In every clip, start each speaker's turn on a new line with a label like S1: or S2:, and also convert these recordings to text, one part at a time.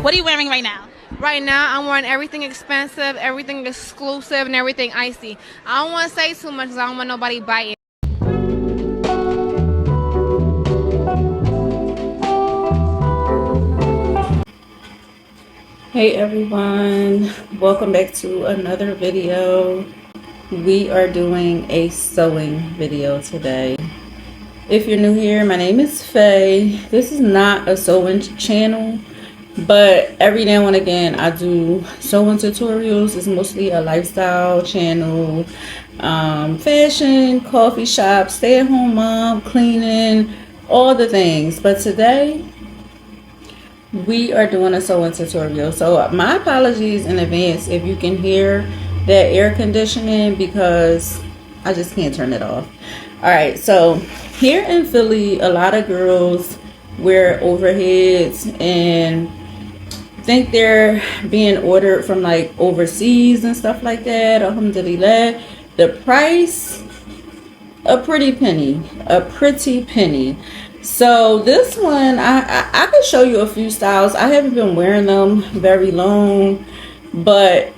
S1: What are you wearing right now?
S2: Right now, I'm wearing everything expensive, everything exclusive, and everything icy. I don't want to say too much because I don't want nobody biting.
S3: Hey everyone, welcome back to another video. We are doing a sewing video today. If you're new here, my name is Faye. This is not a sewing channel, but every now and again I do sewing tutorials. It's mostly a lifestyle channel, fashion, coffee shop, stay-at-home mom, cleaning, all the things. But today we are doing a sewing tutorial, so my apologies in advance if you can hear that air conditioning because I just can't turn it off. All right, so here in Philly, a lot of girls wear overheads and think they're being ordered from like overseas and stuff like that. Alhamdulillah, the price a pretty penny. So this one, I could show you a few styles. I haven't been wearing them very long, but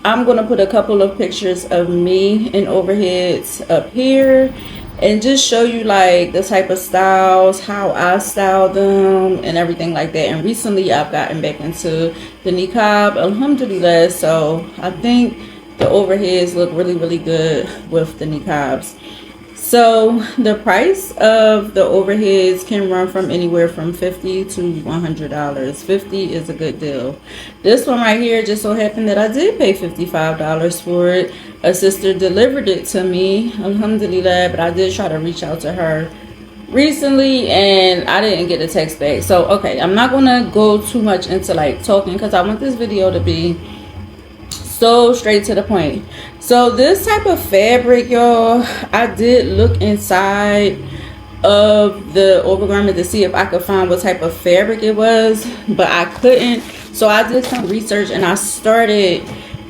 S3: I'm gonna put a couple of pictures of me in overheads up here and just show you like the type of styles, how I style them and everything like that. And recently I've gotten back into the niqab, alhamdulillah, so I think the overheads look really good with the niqabs. So the price of the overheads can run from anywhere from $50 to $100. 50 is a good deal. This one right here just so happened that I did pay $55 for it. A sister delivered it to me, alhamdulillah, but I did try to reach out to her recently and I didn't get a text back. So okay, I'm not gonna go too much into like talking because I want this video to be so straight to the point. So this type of fabric, y'all, I did look inside of the overgarment to see if I could find what type of fabric it was, but I couldn't. So I did some research and I started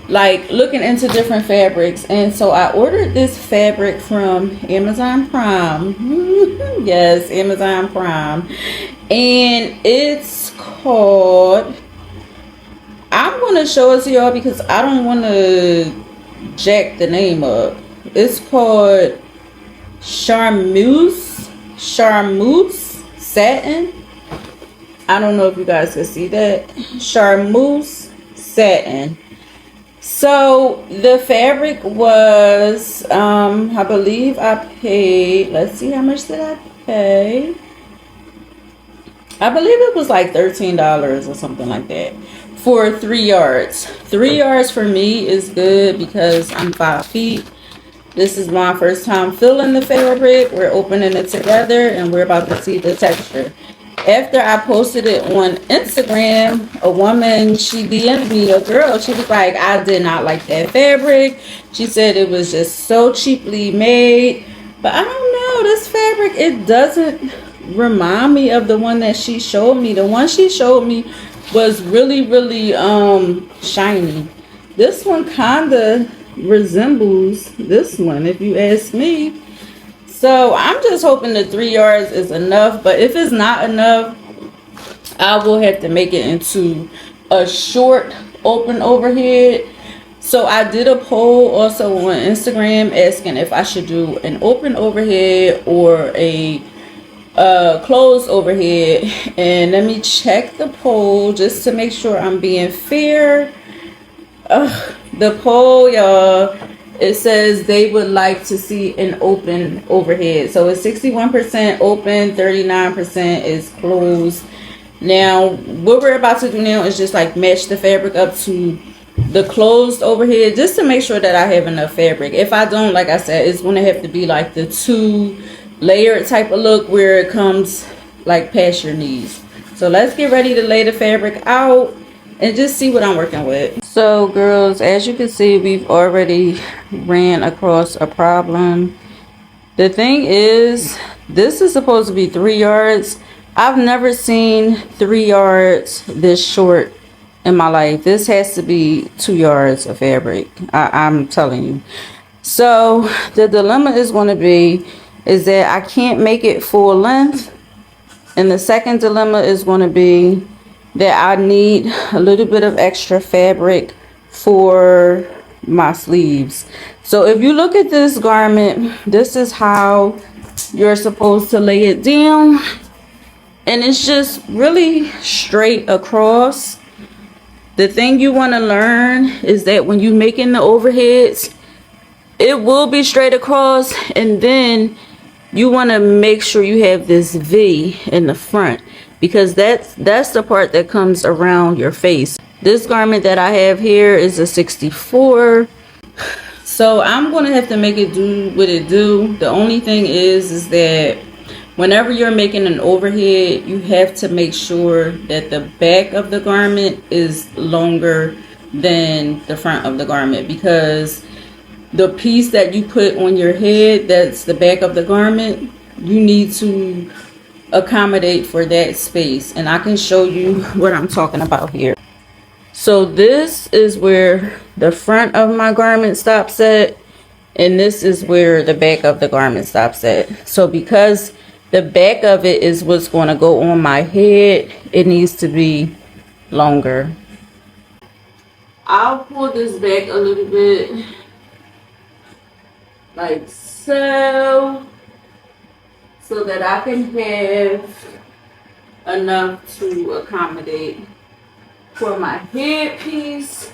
S3: like looking into different fabrics, and so I ordered this fabric from Amazon Prime. Yes, Amazon Prime, and it's called, I'm going to show it to y'all because I don't want to jack the name up. It's called Charmeuse Satin. I don't know if you guys can see that. Charmeuse Satin. So the fabric was, I believe I paid, let's see, how much did I pay? I believe it was like $13 or something like that. For 3 yards. 3 yards for me is good because I'm 5 feet. This is my first time feeling the fabric. We're opening it together and we're about to see the texture. After I posted it on Instagram, a woman, she DM'd me, a girl, she was like, I did not like that fabric. She said it was just so cheaply made. But I don't know, this fabric, it doesn't remind me of the one that she showed me. The one she showed me was really shiny. This one kinda resembles this one, if you ask me. So I'm just hoping the 3 yards is enough, but if it's not enough, I will have to make it into a short open overhead. So I did a poll also on Instagram asking if I should do an open overhead or a closed overhead, and let me check the poll just to make sure I'm being fair. The poll, y'all, it says they would like to see an open overhead. So it's 61% open, 39% is closed. Now what we're about to do now is just like match the fabric up to the closed overhead just to make sure that I have enough fabric. If I don't, like I said, it's going to have to be like the 2 layered type of look where it comes like past your knees. So let's get ready to lay the fabric out and just see what I'm working with. So girls, as you can see, we've already ran across a problem. The thing is, this is supposed to be 3 yards. I've never seen 3 yards this short in my life. This has to be 2 yards of fabric, I'm telling you. So the dilemma is going to be is that I can't make it full length, and the second dilemma is going to be that I need a little bit of extra fabric for my sleeves. So if you look at this garment, this is how you're supposed to lay it down, and it's just really straight across. The thing you want to learn is that when you're making the overheads, it will be straight across, and then you want to make sure you have this V in the front, because that's the part that comes around your face. This garment that I have here is a 64, so I'm going to have to make it do what it do. The only thing is that whenever you're making an overhead, you have to make sure that the back of the garment is longer than the front of the garment, because the piece that you put on your head, that's the back of the garment, you need to accommodate for that space. And I can show you what I'm talking about here. So this is where the front of my garment stops at, and this is where the back of the garment stops at. So because the back of it is what's going to go on my head, it needs to be longer. I'll pull this back a little bit, like so that I can have enough to accommodate for my headpiece.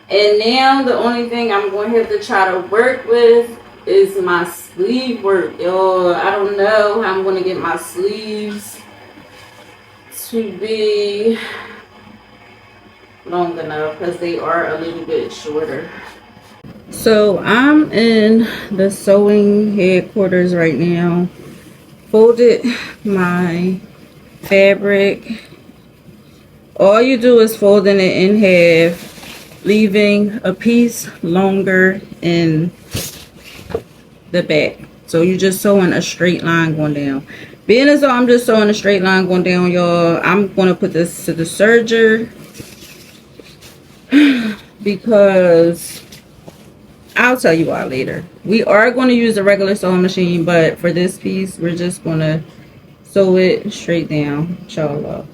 S3: And now the only thing I'm going to have to try to work with is my sleeve work, y'all. I don't know how I'm going to get my sleeves to be long enough, because they are a little bit shorter. So I'm in the sewing headquarters right now. Folded my fabric. All you do is folding it in half, leaving a piece longer in the back. So you just sewing a straight line going down. Being as though I'm just sewing a straight line going down, y'all, I'm going to put this to the serger because I'll tell you why later. We are going to use a regular sewing machine, but for this piece, we're just going to sew it straight down, inshallah.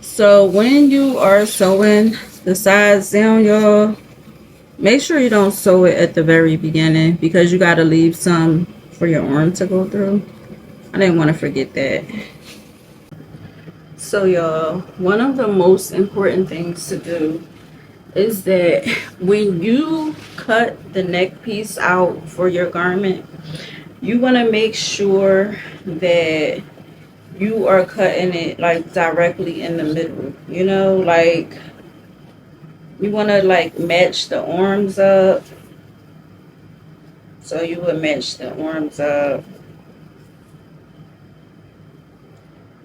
S3: So when you are sewing the sides down, y'all, make sure you don't sew it at the very beginning, because you got to leave some for your arm to go through. I didn't want to forget that. So y'all, one of the most important things to do is that when you cut the neck piece out for your garment, you want to make sure that you are cutting it like directly in the middle, you know, like you want to like match the arms up. So you would match the arms up,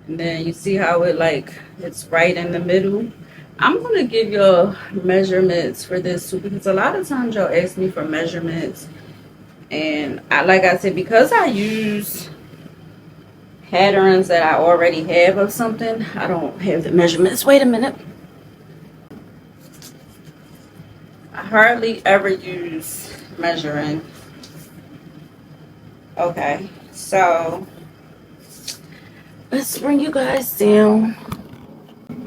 S3: and then you see how it like it's right in the middle. I'm going to give y'all measurements for this too, because a lot of times y'all ask me for measurements, and like I said, because I use patterns that I already have of something, I don't have the measurements. Wait a minute. I hardly ever use measuring. Okay, so let's bring you guys down.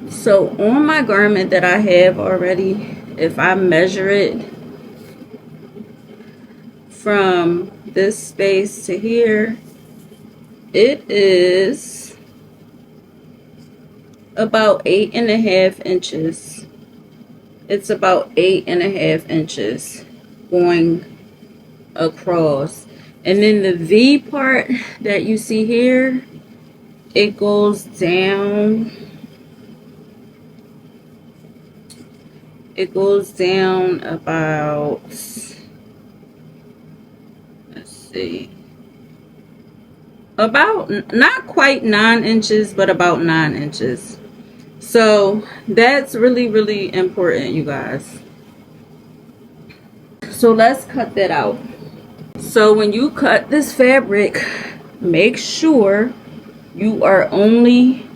S3: So on my garment that I have already, if I measure it from this space to here, it is about 8.5 inches. It's about 8.5 inches going across. And then the V part that you see here, it goes down. It goes down about, let's see, about not quite 9 inches, but about 9 inches. So that's really, really important, you guys. So let's cut that out. So when you cut this fabric, make sure you are only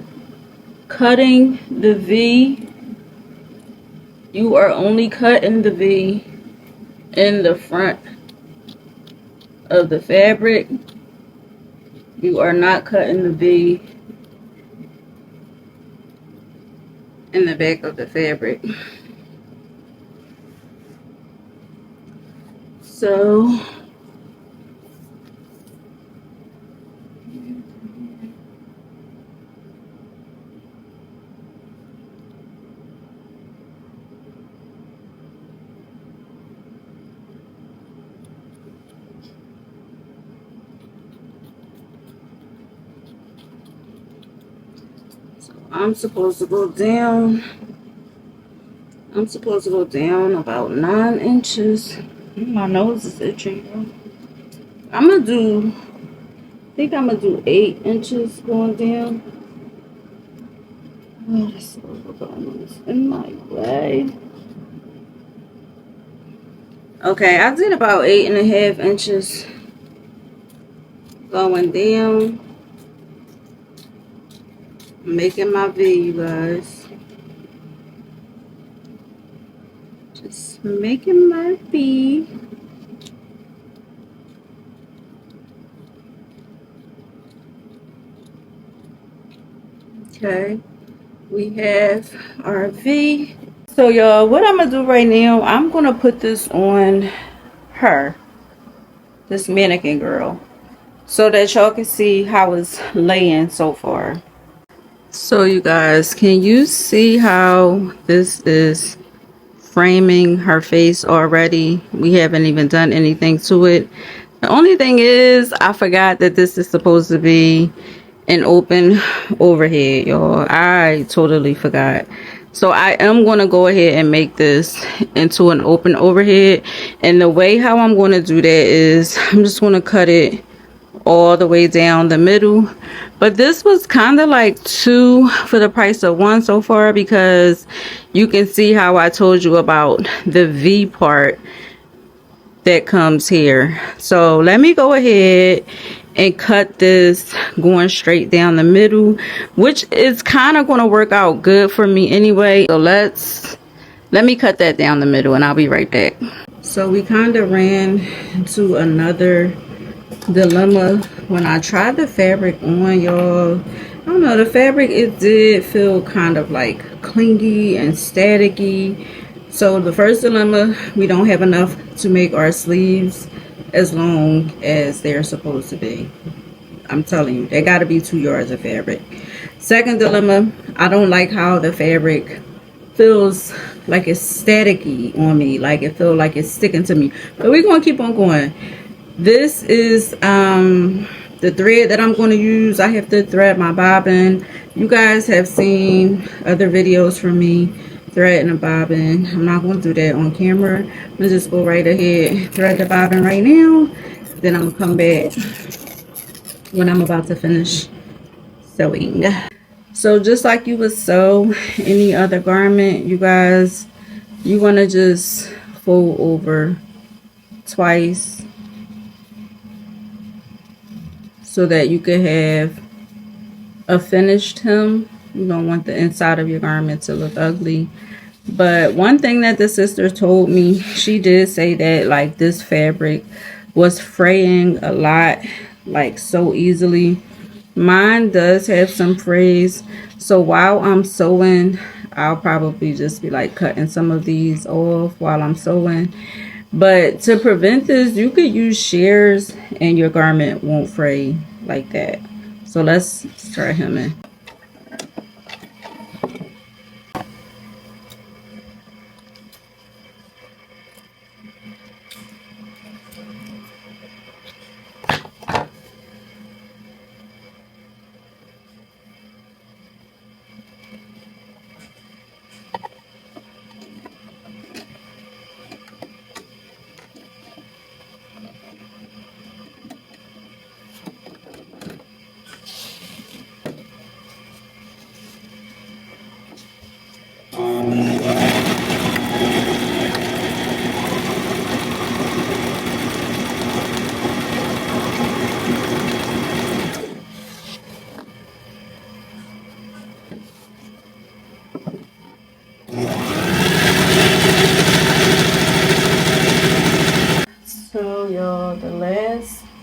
S3: cutting the V, you are only cutting the V in the front of the fabric. You are not cutting the V in the back of the fabric. So I'm supposed to go down. I'm supposed to go down about 9 inches. My nose is itching. I'm gonna do, I think I'm gonna do 8 inches going down. Oh, this silver bun is in my way. Okay, I did about 8.5 inches going down. Making my V, you guys. Just making my V. Okay, we have our V. So y'all, what I'm gonna do right now, I'm gonna put this on her, this mannequin girl, so that y'all can see how it's laying so far. So you guys, can you see how this is framing her face already? We haven't even done anything to it. The only thing is, I forgot that this is supposed to be an open overhead, y'all. I totally forgot. So I am going to go ahead and make this into an open overhead. And the way how I'm going to do that is I'm just going to cut it all the way down the middle. But this was kind of like 2 for the price of 1 so far, because you can see how I told you about the V part that comes here. So let me go ahead and cut this going straight down the middle, which is kind of going to work out good for me anyway. So let me cut that down the middle and I'll be right back. So we kind of ran into another dilemma when I tried the fabric on, y'all. I don't know, the fabric, it did feel kind of like clingy and staticky. So the first dilemma, we don't have enough to make our sleeves as long as they're supposed to be. I'm telling you, they got to be 2 yards of fabric. Second dilemma, I don't like how the fabric feels like it's staticky on me, like it feels like it's sticking to me. But we're going to keep on going. This is the thread that I'm going to use. I have to thread my bobbin. You guys have seen other videos from me threading a bobbin. I'm not going to do that on camera. I'm going to just go right ahead, thread the bobbin right now. Then I'm going to come back when I'm about to finish sewing. So just like you would sew any other garment, you guys, you want to just fold over twice so that you could have a finished hem. You don't want the inside of your garment to look ugly. But one thing that the sister told me, she did say that like this fabric was fraying a lot, like so easily. Mine does have some frays, so while I'm sewing, I'll probably just be like cutting some of these off while I'm sewing. But to prevent this, you could use shears and your garment won't fray like that. So let's start hemming.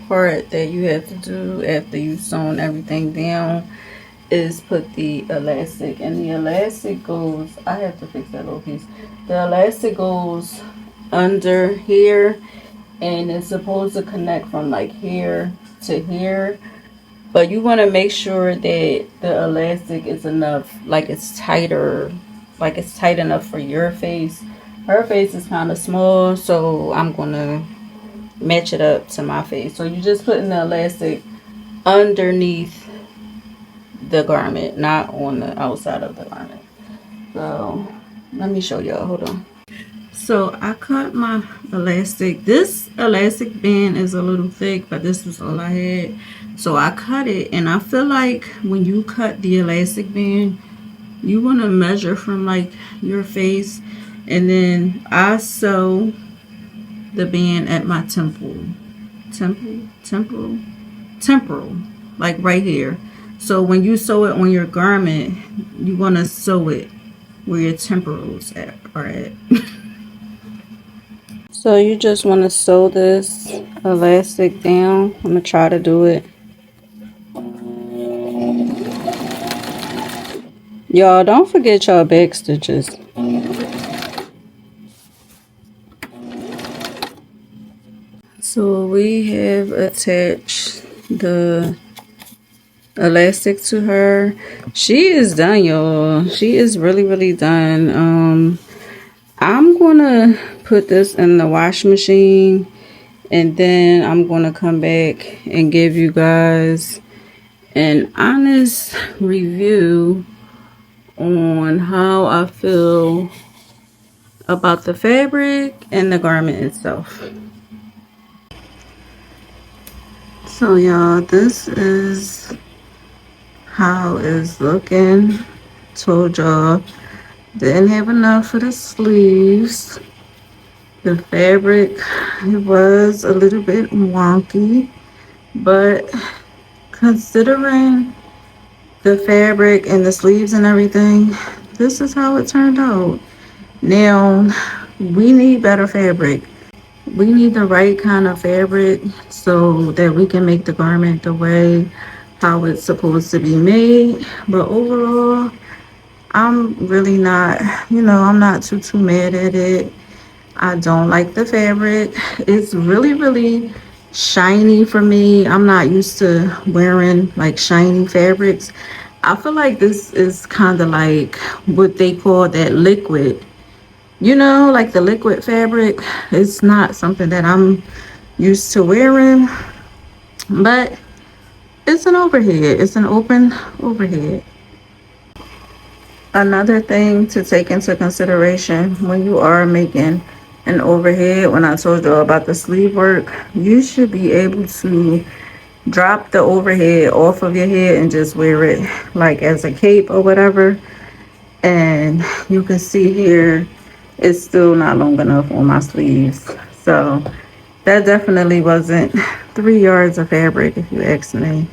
S3: part that you have to do after you've sewn everything down is put the elastic, and the elastic goes, I have to fix that little piece. The elastic goes under here, and it's supposed to connect from like here to here, but you want to make sure that the elastic is enough, like it's tighter, like it's tight enough for your face. Her face is kind of small, so I'm gonna match it up to my face. So you just putting the elastic underneath the garment, not on the outside of the garment. So let me show y'all. Hold on. So I cut my elastic. This elastic band is a little thick, but this was all I had. So I cut it, and I feel like when you cut the elastic band, you want to measure from like your face, and then I sew the band at my temporal, like right here. So when you sew it on your garment, you want to sew it where your temporals are at. So you just want to sew this elastic down. I'm gonna try to do it. Y'all don't forget your back stitches. So we have attached the elastic to her. She is done, y'all. She is really done. I'm gonna put this in the wash machine, and then I'm gonna come back and give you guys an honest review on how I feel about the fabric and the garment itself. So y'all, this is how it's looking. Told y'all didn't have enough for the sleeves. The fabric, it was a little bit wonky, but considering the fabric and the sleeves and everything, this is how it turned out. Now we need better fabric. We need the right kind of fabric so that we can make the garment the way how it's supposed to be made. But overall, I'm really not, I'm not too mad at it. I don't like the fabric. It's really shiny for me. I'm not used to wearing like shiny fabrics. I feel like this is kind of like what they call that liquid. Like the liquid fabric. It's not something that I'm used to wearing, but it's an overhead. It's an open overhead. Another thing to take into consideration when you are making an overhead, when I told you about the sleeve work, you should be able to drop the overhead off of your head and just wear it like as a cape or whatever. And you can see here it's still not long enough on my sleeves. So that definitely wasn't 3 yards of fabric, if you ask me.